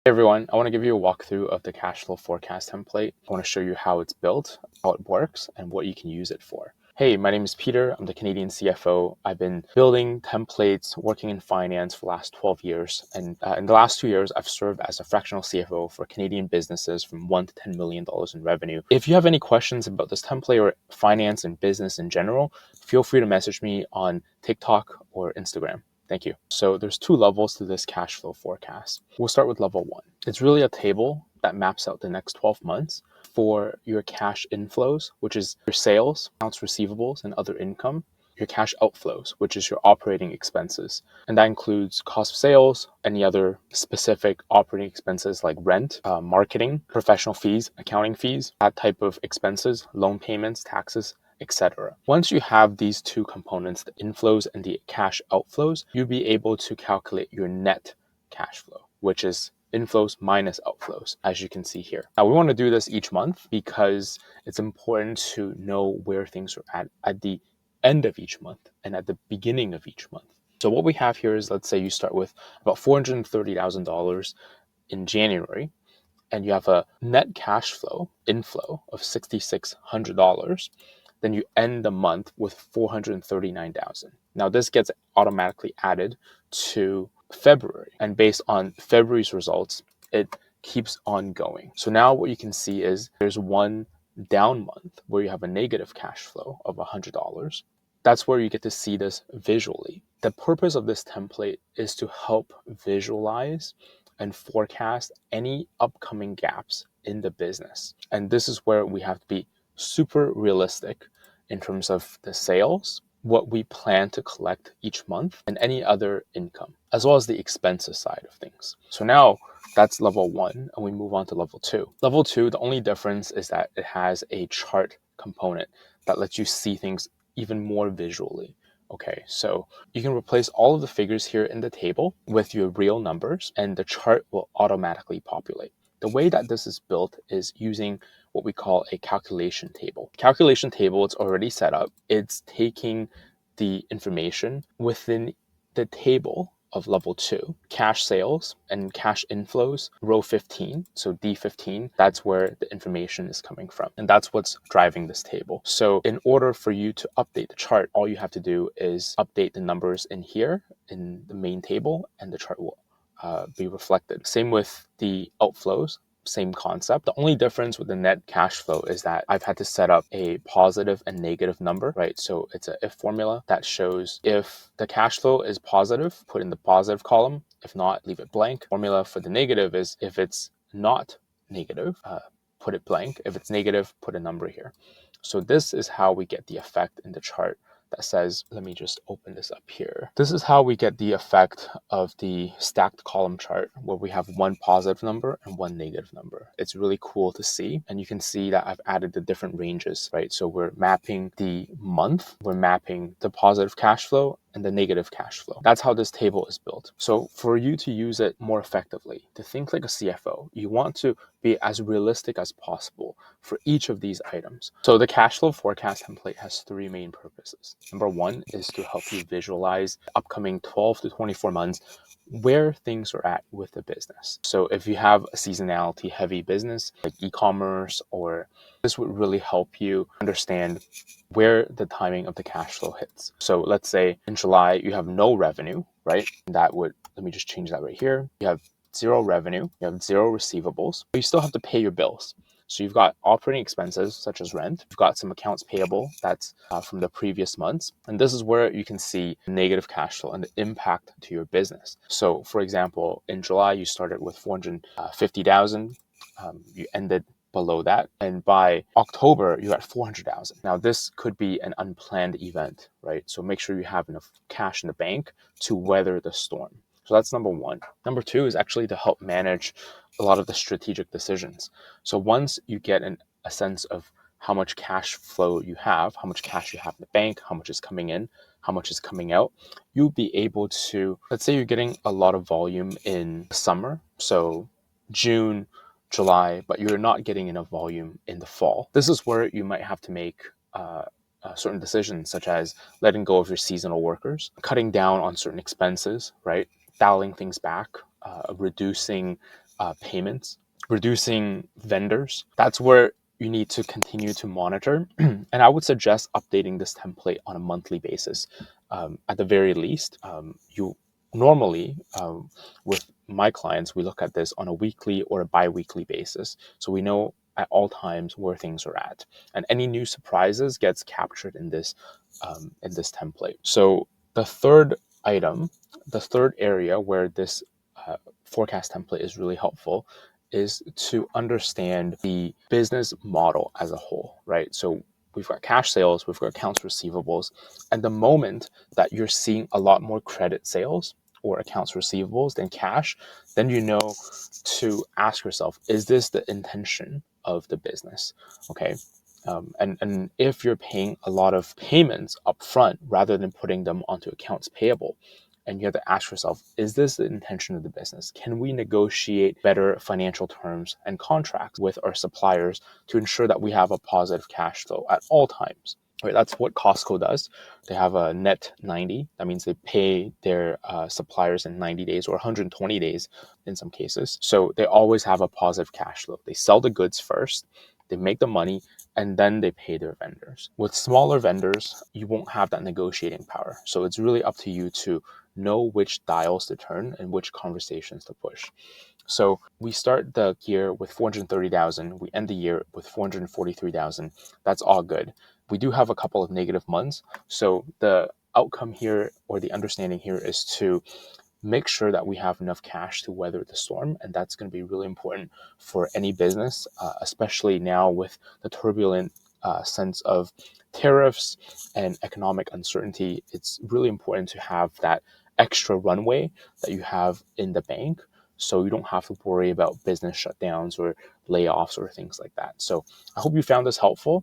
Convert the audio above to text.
Hey everyone, I want to give you a walkthrough of the cash flow forecast template. I want to show you how it's built, how it works, and what you can use it for. Hey, my name is Peter. I'm the Canadian CFO. I've been building templates, working in finance for the last 12 years. And in the last 2 years, I've served as a fractional CFO for Canadian businesses from $1 to $10 million in revenue. If you have any questions about this template or finance and business in general, feel free to message me on TikTok or Instagram. Thank you. So there's two levels to this cash flow forecast. We'll start with level one. It's really a table that maps out the next 12 months for your cash inflows, which is your sales, accounts receivables, and other income, your cash outflows, which is your operating expenses. And that includes cost of sales, any other specific operating expenses like rent, marketing, professional fees, accounting fees, that type of expenses, loan payments, taxes, etc. Once you have these two components, the inflows and the cash outflows, you'll be able to calculate your net cash flow, which is inflows minus outflows, as you can see here. Now, we want to do this each month because it's important to know where things are at the end of each month and at the beginning of each month. So what we have here is, let's say you start with about $430,000 in January, and you have a net cash flow inflow of $6,600. Then you end the month with $439,000. Now this gets automatically added to February, and based on February's results, it keeps on going. So now what you can see is there's one down month where you have a negative cash flow of $100. That's where you get to see this visually. The purpose of this template is to help visualize and forecast any upcoming gaps in the business. And this is where we have to be super realistic in terms of the sales, what we plan to collect each month, and any other income, as well as the expenses side of things. So now that's level one, and we move on to level two. Level two, the only difference is that it has a chart component that lets you see things even more visually. Okay, so you can replace all of the figures here in the table with your real numbers, and the chart will automatically populate. The way that this is built is using what we call a calculation table. Calculation table, it's already set up. It's taking the information within the table of level two, cash sales and cash inflows, row 15, so D15, that's where the information is coming from. And that's what's driving this table. So in order for you to update the chart, all you have to do is update the numbers in here in the main table, and the chart will be reflected. Same with the outflows. Same concept. The only difference with the net cash flow is that I've had to set up a positive and negative number, right? So it's a if formula that shows if the cash flow is positive, put in the positive column. If not, leave it blank. Formula for the negative is if it's not negative, put it blank. If it's negative, put a number here. So this is how we get the effect in the chart that says, let me just open this up here. This is how we get the effect of the stacked column chart where we have one positive number and one negative number. It's really cool to see. And you can see that I've added the different ranges, right? So we're mapping the month, we're mapping the positive cash flow and the negative cash flow. That's how this table is built. So for you to use it more effectively, to think like a CFO, you want to be as realistic as possible for each of these items. So the cash flow forecast template has three main purposes. Number one is to help you visualize the upcoming 12 to 24 months where things are at with the business. So if you have a seasonality heavy business like e-commerce, or this would really help you understand where the timing of the cash flow hits. So let's say in July you have no revenue, right? That would, let me just change that right here. You have zero revenue, you have zero receivables, but you still have to pay your bills. So you've got operating expenses such as rent. You've got some accounts payable that's from the previous months. And this is where you can see negative cash flow and the impact to your business. So for example, in July, you started with 450,000. You ended below that. And by October, you're at 400,000. Now, this could be an unplanned event, right? So make sure you have enough cash in the bank to weather the storm. So that's number one. Number two is actually to help manage a lot of the strategic decisions. So once you get a sense of how much cash flow you have, how much cash you have in the bank, how much is coming in, how much is coming out, you'll be able to, let's say you're getting a lot of volume in summer, so June, July, but you're not getting enough volume in the fall. This is where you might have to make certain decisions, such as letting go of your seasonal workers, cutting down on certain expenses, right? Dialing things back, reducing payments, reducing vendors. That's where you need to continue to monitor. And I would suggest updating this template on a monthly basis. At the very least, you normally, with my clients, we look at this on a weekly or a bi-weekly basis. So we know at all times where things are at. And any new surprises gets captured in this template. So the third item, the third area where this forecast template is really helpful is to understand the business model as a whole, right? So we've got cash sales, we've got accounts receivables, and the moment that you're seeing a lot more credit sales or accounts receivables than cash, then you know to ask yourself, is this the intention of the business? Okay. And if you're paying a lot of payments up front rather than putting them onto accounts payable, and you have to ask yourself, is this the intention of the business? Can we negotiate better financial terms and contracts with our suppliers to ensure that we have a positive cash flow at all times? Right, that's what Costco does. They have a net 90. That means they pay their suppliers in 90 days or 120 days in some cases. So they always have a positive cash flow. They sell the goods first, they make the money, and then they pay their vendors. With smaller vendors, you won't have that negotiating power. So it's really up to you to know which dials to turn and which conversations to push. So we start the year with 430,000. We end the year with 443,000. That's all good. We do have a couple of negative months. So the outcome here, or the understanding here, is to make sure that we have enough cash to weather the storm. And that's going to be really important for any business, especially now with the turbulent sense of tariffs and economic uncertainty. It's really important to have that extra runway that you have in the bank, so you don't have to worry about business shutdowns or layoffs or things like that. So I hope you found this helpful.